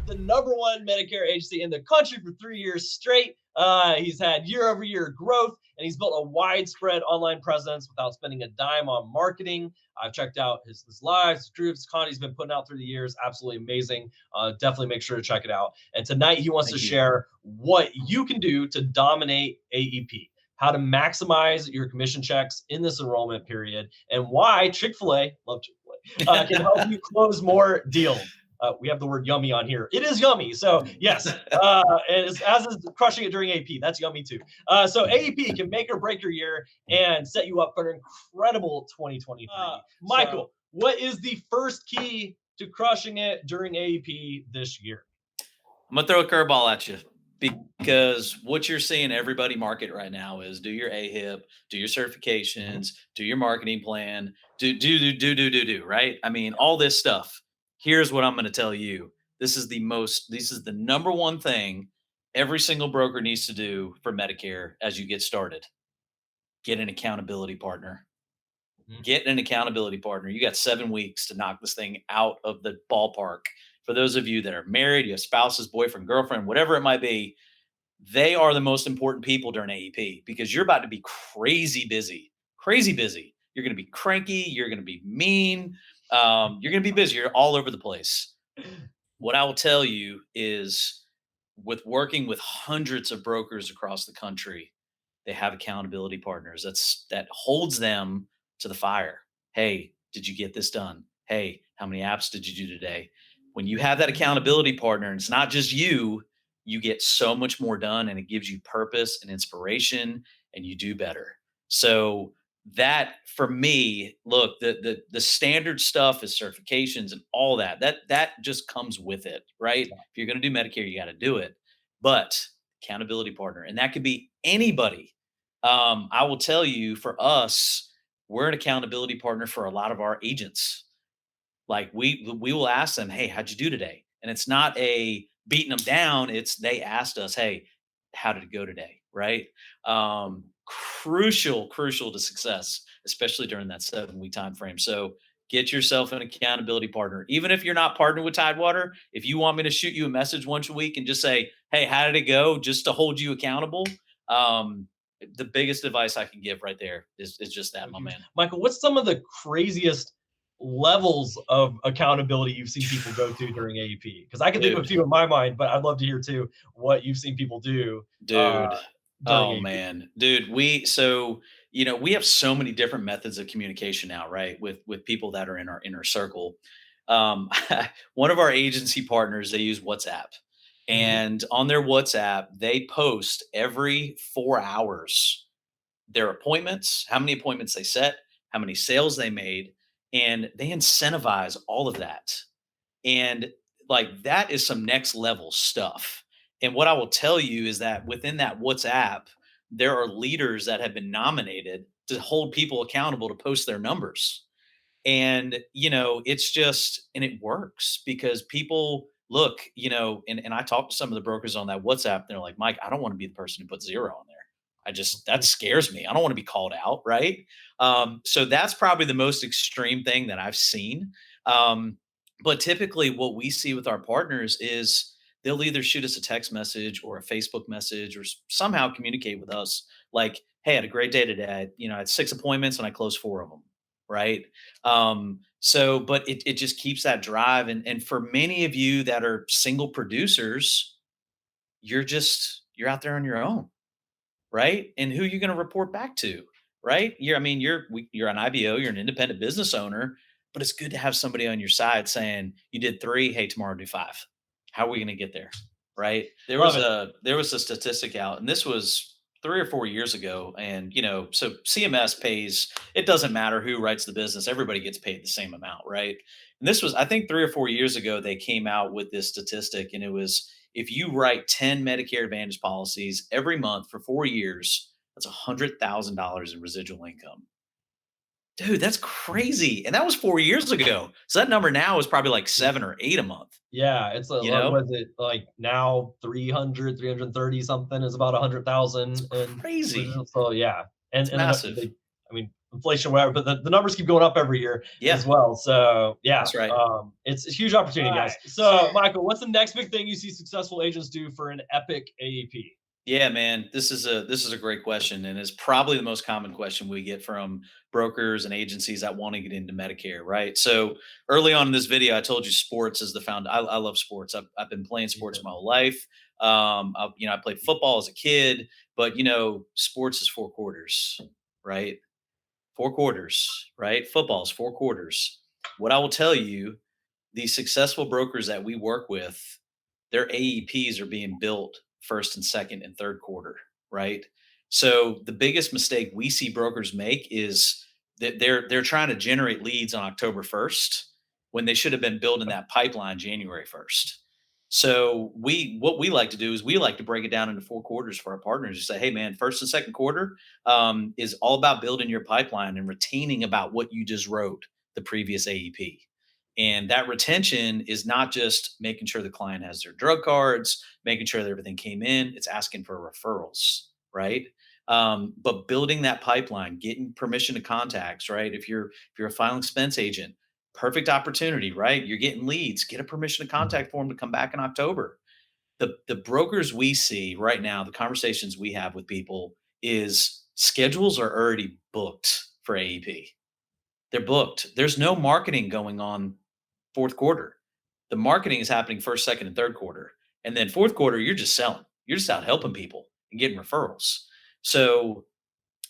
the #1 Medicare agency in the country for 3 years straight. He's had year-over-year growth, and he's built a widespread online presence without spending a dime on marketing. I've checked out his lives, his groups, his content he's been putting out through the years. Absolutely amazing. Definitely make sure to check it out. And tonight he wants to Thank you. share what you can do to dominate AEP, how to maximize your commission checks in this enrollment period, and why Chick-fil-A, love Chick-fil-A, can help you close more deals. We have the word yummy on here. It is yummy. So yes, as is crushing it during AP. That's yummy too. So AEP can make or break your year and set you up for an incredible 2023. Michael, what is the first key to crushing it during AEP this year? I'm going to throw a curveball at you because what you're seeing everybody market right now is do your AHIP, do your certifications, do your marketing plan, do, right? I mean, all this stuff. Here's what I'm going to tell you. This is the #1 thing every single broker needs to do for Medicare as you get started. Get an accountability partner. Get an accountability partner. You got 7 weeks to knock this thing out of the ballpark. For those of you that are married, you have spouses, boyfriend, girlfriend, whatever it might be, they are the most important people during AEP because you're about to be crazy busy, crazy busy. You're going to be cranky. You're going to be mean. You're going to be busy. You're all over the place. What I will tell you is with working with hundreds of brokers across the country, they have accountability partners. That holds them to the fire. Hey, did you get this done? Hey, how many apps did you do today? When you have that accountability partner, and it's not just you get so much more done and it gives you purpose and inspiration and you do better. So that for me, look, the standard stuff is certifications and all that. That just comes with it, right? If you're going to do Medicare, you got to do it. But accountability partner, and that could be anybody. I will tell you, for us, we're an accountability partner for a lot of our agents. Like we will ask them, "Hey, how'd you do today?" And it's not a beating them down. It's they asked us, "Hey, how did it go today?" Right? Crucial to success, especially during that 7-week time frame. So get yourself an accountability partner. Even if you're not partnered with Tidewater, if you want me to shoot you a message once a week and just say, "Hey, how did it go?" just to hold you accountable. The biggest advice I can give right there is just that, my man. Michael, what's some of the craziest levels of accountability you've seen people go to during AEP? Because I can think of a few in my mind, but I'd love to hear too what you've seen people do. Dude. Oh AEP. man, dude. We have so many different methods of communication now, right? With people that are in our inner circle. One of our agency partners, they use WhatsApp. And on their WhatsApp, they post every 4 hours their appointments, how many appointments they set, how many sales they made, and they incentivize all of that. And like that is some next level stuff. And what I will tell you is that within that WhatsApp, there are leaders that have been nominated to hold people accountable to post their numbers. And, it's just, and it works because people look, and I talked to some of the brokers on that WhatsApp. And they're like, "Mike, I don't want to be the person who puts 0 on there. That scares me. I don't want to be called out." Right. So that's probably the most extreme thing that I've seen. But typically what we see with our partners is they'll either shoot us a text message or a Facebook message or somehow communicate with us like, "Hey, I had a great day today. I had 6 appointments and I closed 4 of them." Right. But it just keeps that drive. And for many of you that are single producers, you're out there on your own. Right. And who you're going to report back to. Right. You're an IBO, you're an independent business owner, but it's good to have somebody on your side saying, "You did 3, hey, tomorrow do 5. How are we going to get there?" Right. There was a statistic out, and this was 3 or 4 years ago. And, so CMS pays, it doesn't matter who writes the business, everybody gets paid the same amount. Right. And this was, I think 3 or 4 years ago, they came out with this statistic, and it was, if you write 10 Medicare Advantage policies every month for 4 years, that's $100,000 in residual income. Dude, that's crazy. And that was 4 years ago. So that number now is probably like 7 or 8 a month. Yeah, it's You know? what is it like now? 330 something is about 100,000. Crazy. So yeah, and It's massive. I mean, inflation, whatever, but the numbers keep going up every year Yeah, as well. So yeah, that's right. it's a huge opportunity, guys. Right. So So Michael, what's the next big thing you see successful agents do for an epic AEP? Yeah, man, this is a great question, and it's probably the most common question we get from brokers and agencies that want to get into Medicare, right? So early on in this video, I told you sports is the found. I love sports. I've been playing Me sports too. my whole life. I played football as a kid, but sports is 4 quarters, right? 4 quarters, right? Football is 4 quarters. What I will tell you, the successful brokers that we work with, their AEPs are being built first and second and third quarter, right? So the biggest mistake we see brokers make is that they're trying to generate leads on October 1st when they should have been building that pipeline January 1st. So what we like to do is we like to break it down into 4 quarters for our partners. You say, hey man, first and second quarter is all about building your pipeline and retaining about what you just wrote the previous AEP. And that retention is not just making sure the client has their drug cards, making sure that everything came in, it's asking for referrals, right? But building that pipeline, getting permission to contacts, right? If you're a final expense agent, perfect opportunity, right? You're getting leads, get a permission to Mhm. contact form to come back in October. The brokers we see right now, the conversations we have with people is schedules are already booked for AEP. They're booked. There's no marketing going on fourth quarter. The marketing is happening first, second, and third quarter. And then fourth quarter, you're just selling. You're just out helping people and getting referrals. So,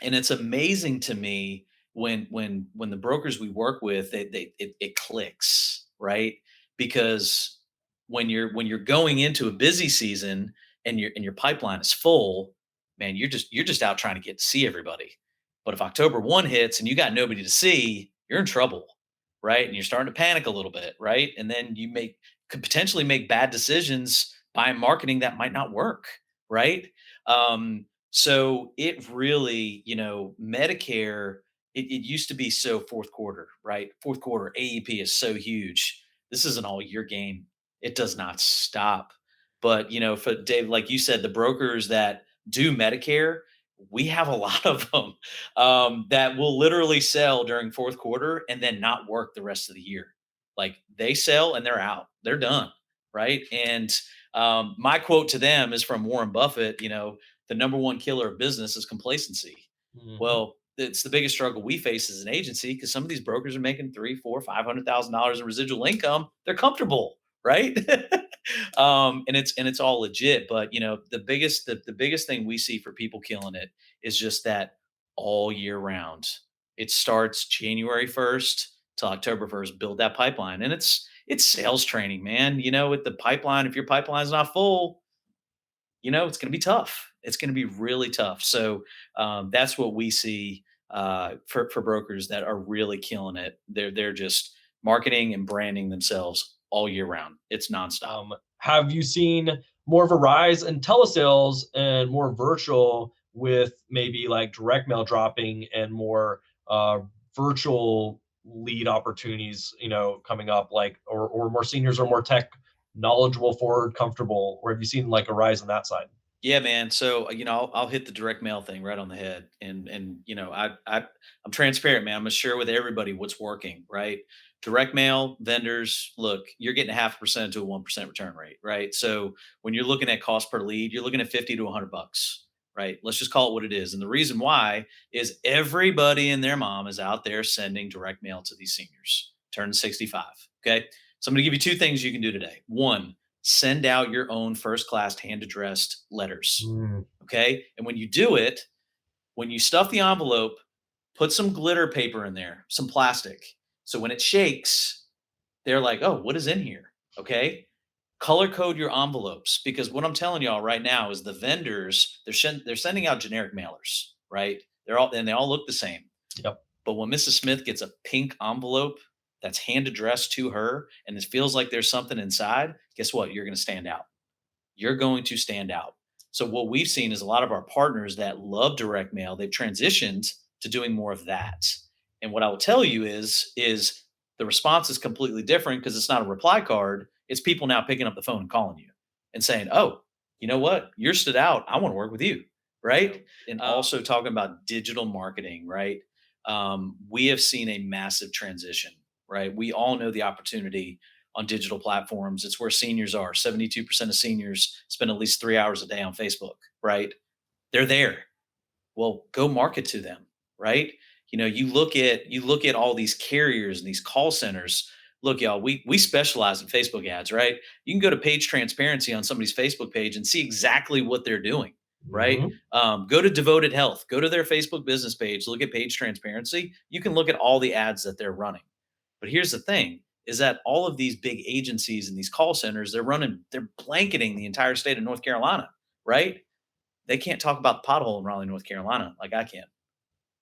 and it's amazing to me when the brokers we work with, it clicks, right? Because when you're going into a busy season and your pipeline is full, man, you're just out trying to get to see everybody. But if October 1 hits and you got nobody to see, you're in trouble, right? And you're starting to panic a little bit, right? And then could potentially make bad decisions by marketing that might not work, right? So it really, Medicare, it used to be so fourth quarter, right? Fourth quarter AEP is so huge. This is an all year game. It does not stop. But, for Dave, like you said, the brokers that do Medicare, we have a lot of them that will literally sell during fourth quarter and then not work the rest of the year. Like they sell and they're out, they're done. Right. And my quote to them is from Warren Buffett, the number one killer of business is complacency. Mhm. Well, it's the biggest struggle we face as an agency because some of these brokers are making three, four, $500,000 in residual income. They're comfortable, right? And it's all legit. But the biggest thing we see for people killing it is just that all year round. It starts January 1st till October 1st. Build that pipeline, and it's sales training, man. With the pipeline, if your pipeline's not full, it's going to be tough. It's going to be really tough. So that's what we see for brokers that are really killing it. They're just marketing and branding themselves all year round. It's nonstop. Have you seen more of a rise in telesales and more virtual with maybe like direct mail dropping and more uh, virtual lead opportunities, coming up, like, or more seniors or more tech knowledgeable, forward, comfortable, or have you seen like a rise on that side? Yeah, man. So I'll hit the direct mail thing right on the head, and I'm transparent, man. I'm gonna share with everybody what's working, right? Direct mail vendors, look, you're getting a 0.5% to a 1% return rate, right? So when you're looking at cost per lead, you're looking at 50 to $100, right? Let's just call it what it is. And the reason why is everybody and their mom is out there sending direct mail to these seniors, turning 65. Okay, so I'm gonna give you two things you can do today. One, send out your own first class hand addressed letters. Mm. Okay. And when you do it, when you stuff the envelope, put some glitter paper in there, some plastic. So when it shakes, they're like, oh, what is in here? Okay. Color code your envelopes because what I'm telling y'all right now is the vendors, they're sending out generic mailers, right? They all look the same. Yep. But when Mrs. Smith gets a pink envelope that's hand addressed to her and it feels like there's something inside, guess what? You're going to stand out. You're going to stand out. So what we've seen is a lot of our partners that love direct mail, they've transitioned to doing more of that. And what I will tell you is the response is completely different because it's not a reply card. It's people now picking up the phone and calling you and saying, "Oh, you know what? You're stood out. I want to work with you." Yep. Right? And also talking about digital marketing, right? we have seen a massive transition, right? We all know the opportunity on digital platforms. It's where seniors are. 72% of seniors spend at least 3 hours a day on Facebook, right? They're there. Well, go market to them, right? You look at all these carriers and these call centers. Look, y'all, we specialize in Facebook ads, right? You can go to page transparency on somebody's Facebook page and see exactly what they're doing, right? Mhm. Go to Devoted Health, go to their Facebook business page, look at page transparency. You can look at all the ads that they're running. But here's the thing is that all of these big agencies and these call centers, they're blanketing the entire state of North Carolina, right? They can't talk about the pothole in Raleigh, North Carolina like I can.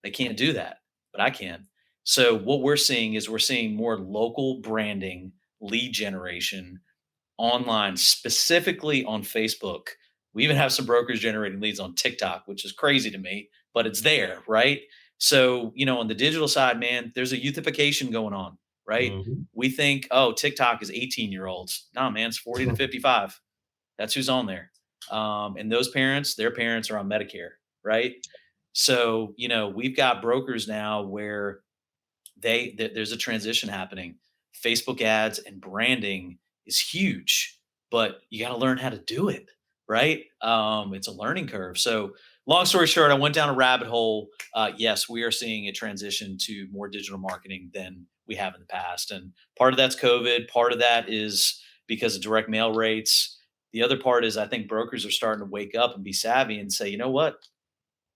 They can't do that, but I can. So what we're seeing more local branding, lead generation online, specifically on Facebook. We even have some brokers generating leads on TikTok, which is crazy to me, but it's there, right? So, on the digital side, man, there's a youthification going on, right? Mhm. We think, oh, TikTok is 18-year-olds. Nah, man, it's 40 to 55. That's who's on there. And those parents, their parents are on Medicare, right? So, we've got brokers now where there's a transition happening. Facebook ads and branding is huge, but you got to learn how to do it, right? It's a learning curve. So, long story short, I went down a rabbit hole. Yes, we are seeing a transition to more digital marketing than we have in the past, and part of that's COVID. Part of that is because of direct mail rates. The other part is I think brokers are starting to wake up and be savvy and say, you know what,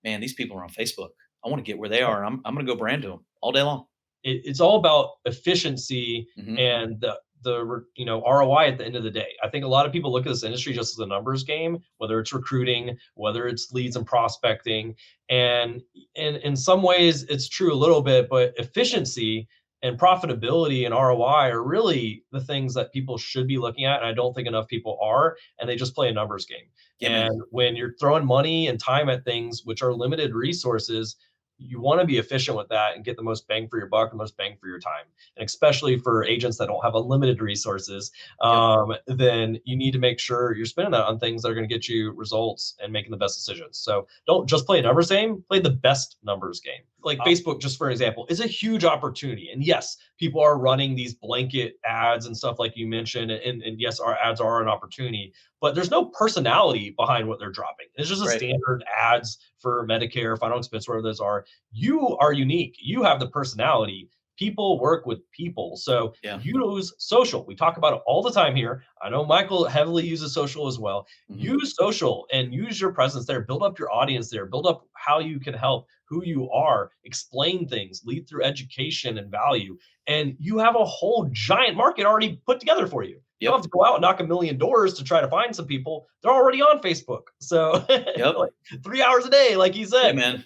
man, these people are on Facebook. I want to get where they are. And I'm going to go brand to them all day long. It's all about efficiency Hmm. and ROI at the end of the day. I think a lot of people look at this industry just as a numbers game, whether it's recruiting, whether it's leads and prospecting, and in some ways it's true a little bit, but efficiency and profitability and ROI are really the things that people should be looking at, and I don't think enough people are, and they just play a numbers game. Yeah, man. And when you're throwing money and time at things which are limited resources, you want to be efficient with that and get the most bang for your buck, the most bang for your time. And especially for agents that don't have unlimited resources, Yep. then you need to make sure you're spending that on things that are going to get you results and making the best decisions. So don't just play a numbers game, play the best numbers game. Like Uh, Facebook, just for example, is a huge opportunity. And yes, people are running these blanket ads and stuff like you mentioned. And yes, our ads are an opportunity, but there's no personality behind what they're dropping. It's just a right. standard ads for Medicare, final expense, wherever those are. You are unique. You have the personality. People work with people. So Yeah. use social. We talk about it all the time here. I know Michael heavily uses social as well. Hmm. Use social and use your presence there. Build up your audience there. Build up how you can help, who you are, explain things, lead through education and value. And you have a whole giant market already put together for you. You don't Yep. have to go out and knock a million doors to try to find some people. They're already on Facebook. So Yep. like 3 hours a day, like you Yeah, said. man.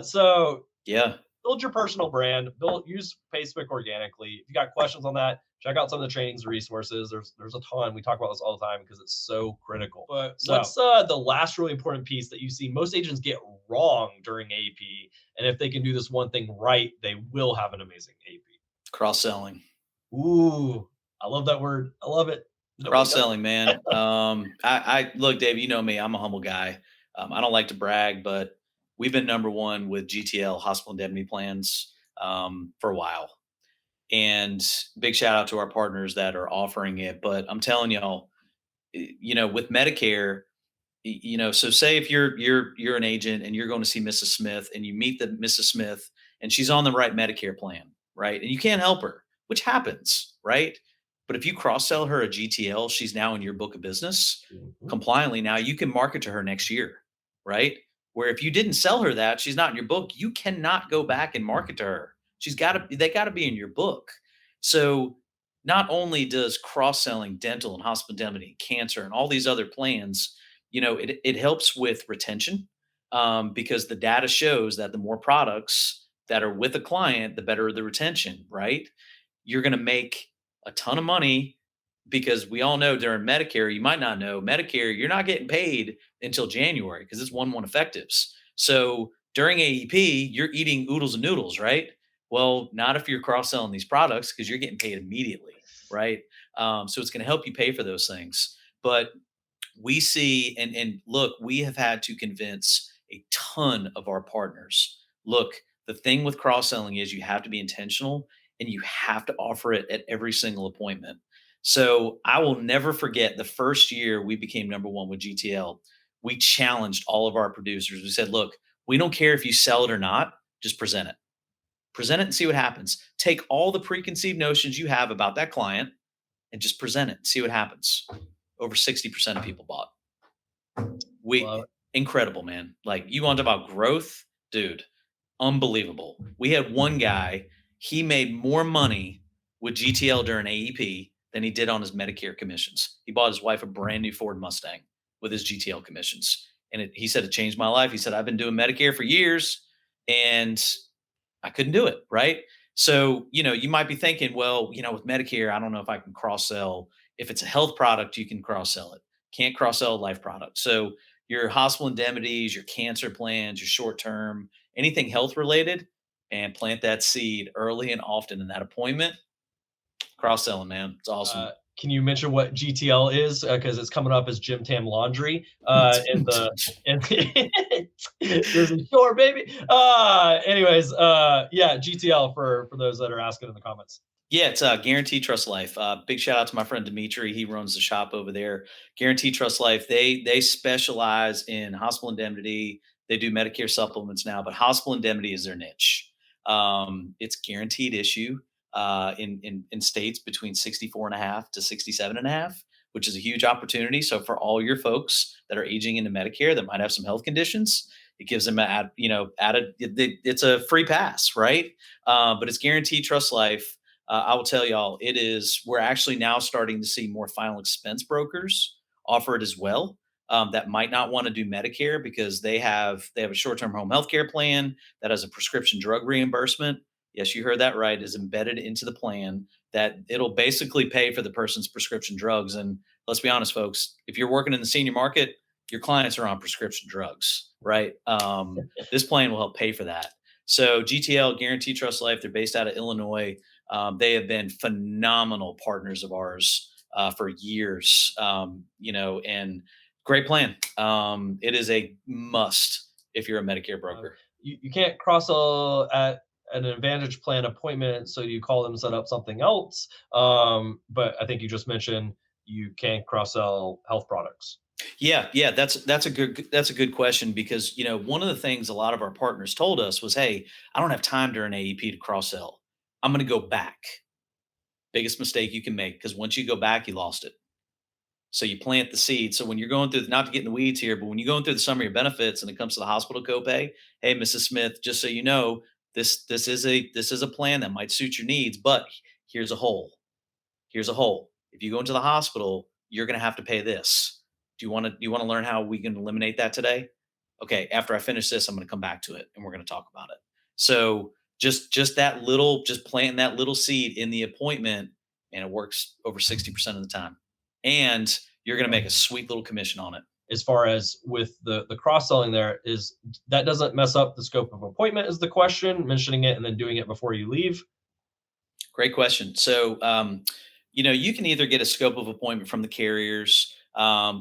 So Yeah. build your personal brand, use Facebook organically. If you got questions on that, check out some of the trainings and resources. There's a ton. We talk about this all the time because it's so critical. But what's the last really important piece that you see most agents get wrong during AEP? And if they can do this one thing right, they will have an amazing AEP. Cross selling. Ooh, I love that word. I love it. Nobody Cross does selling, man. I look, Dave. You know me. I'm a humble guy. I don't like to brag, but we've been number one with GTL hospital indemnity plans for a while. And big shout out to our partners that are offering it. But I'm telling y'all, with Medicare, so say if you're an agent and you're going to see Mrs. Smith and you meet the Mrs. Smith and she's on the right Medicare plan, right? And you can't help her, which happens, right? But if you cross sell her a GTL, she's now in your book of business Mhm. compliantly. Now you can market to her next year, right? Where if you didn't sell her that, she's not in your book. You cannot go back and market to her. They got to be in your book. So not only does cross selling dental and hospital indemnity, cancer, and all these other plans, it helps with retention, because the data shows that the more products that are with a client, the better the retention, right? You're going to make a ton of money because we all know during Medicare, you might not know Medicare, you're not getting paid until January because it's 1/1 effectives. So during AEP, you're eating oodles and noodles, right? Well, not if you're cross selling these products because you're getting paid immediately, right? So it's going to help you pay for those things. But we see and look, we have had to convince a ton of our partners. Look, The thing with cross selling is you have to be intentional and you have to offer it at every single appointment. So I will never forget the first year we became number one with GTL. We challenged all of our producers. We said, look, we don't care if you sell it or not, just present it. Present it and see what happens. Take all the preconceived notions you have about that client and just present it and see what happens. Over 60% of people bought. Love it. Incredible, man. Like, you want to talk about growth, dude, unbelievable. We had one guy, he made more money with GTL during AEP than he did on his Medicare commissions. He bought his wife a brand new Ford Mustang with his GTL commissions. And he said, it changed my life. He said, I've been doing Medicare for years and I couldn't do it. Right. So, you might be thinking, well, with Medicare, I don't know if I can cross sell. If it's a health product, you can cross sell it. Can't cross sell a life product. So your hospital indemnities, your cancer plans, your short term, anything health related, and plant that seed early and often in that appointment. Cross selling, man. It's awesome. Can you mention what GTL is? Because it's coming up as Gym Tam Laundry in the in Jersey Shore, baby. Anyways, yeah, GTL for those that are asking in the comments. Yeah, it's Guaranteed Trust Life. Big shout out to my friend Dimitri. He runs the shop over there. Guaranteed Trust Life. They specialize in hospital indemnity. They do Medicare supplements now, but hospital indemnity is their niche. It's guaranteed issue in states between 64.5 to 67.5, which is a huge opportunity. So for all your folks that are aging into Medicare that might have some health conditions, it gives them it's a free pass, right? But it's Guaranteed Trust Life. I will tell y'all, we're actually now starting to see more final expense brokers offer it as well. That might not want to do Medicare because they have a short-term home health care plan that has a prescription drug reimbursement. Yes, you heard that right, is embedded into the plan that it'll basically pay for the person's prescription drugs. And let's be honest, folks, if you're working in the senior market, your clients are on prescription drugs, right? This plan will help pay for that. So GTL, Guaranteed Trust Life, they're based out of Illinois. They have been phenomenal partners of ours for years, and great plan. It is a must if you're a Medicare broker. You can't cross sell at an Advantage plan appointment, so you call them, set up something else. But I think you just mentioned you can't cross sell health products. Yeah, that's a good question because one of the things a lot of our partners told us was, hey, I don't have time during AEP to cross sell. I'm going to go back. Biggest mistake you can make, because once you go back, you lost it. So you plant the seed. So when you're going through, not to get in the weeds here, but when you're going through the summary of benefits and it comes to the hospital copay, hey, Mrs. Smith, just so you know, this is a plan that might suit your needs, but here's a hole. Here's a hole. If you go into the hospital, you're going to have to pay this. Do you want to learn how we can eliminate that today? Okay, after I finish this, I'm going to come back to it and we're going to talk about it. So just planting that little seed in the appointment, and it works over 60% of the time. And you're going to make a sweet little commission on it. As far as with the cross selling, there is that doesn't mess up the scope of appointment is the question, mentioning it and then doing it before you leave. Great question. So, you can either get a scope of appointment from the carriers.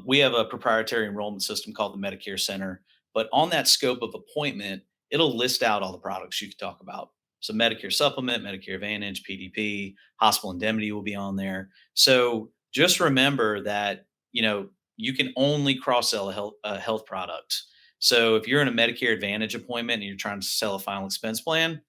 We have a proprietary enrollment system called the Medicare Center, but on that scope of appointment, it'll list out all the products you can talk about. So Medicare Supplement, Medicare Advantage, PDP, hospital indemnity will be on there. So just remember that, you can only cross sell a health product. So if you're in a Medicare Advantage appointment and you're trying to sell a final expense plan,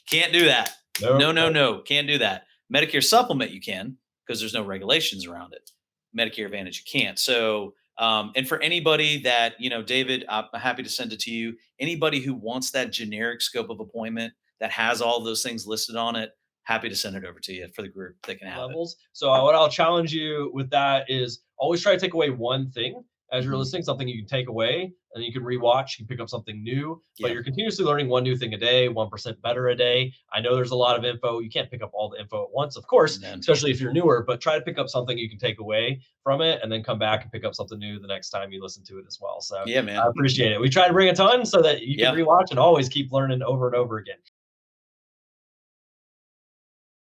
can't do that. No, can't do that. Medicare Supplement you can, because there's no regulations around it. Medicare Advantage you can't. So, and for anybody that, David, I'm happy to send it to you. Anybody who wants that generic scope of appointment that has all those things listed on it, happy to send it over to you for the group that can have levels. So what I'll challenge you with that is always try to take away one thing as you're listening, something you can take away and you can rewatch, you can pick up something new, but you're continuously learning one new thing a day, 1% better a day. I know there's a lot of info. You can't pick up all the info at once, of course, especially if you're newer, but try to pick up something you can take away from it and then come back and pick up something new the next time you listen to it as well. So yeah, man, I appreciate it. We try to bring a ton so that you can rewatch and always keep learning over and over again.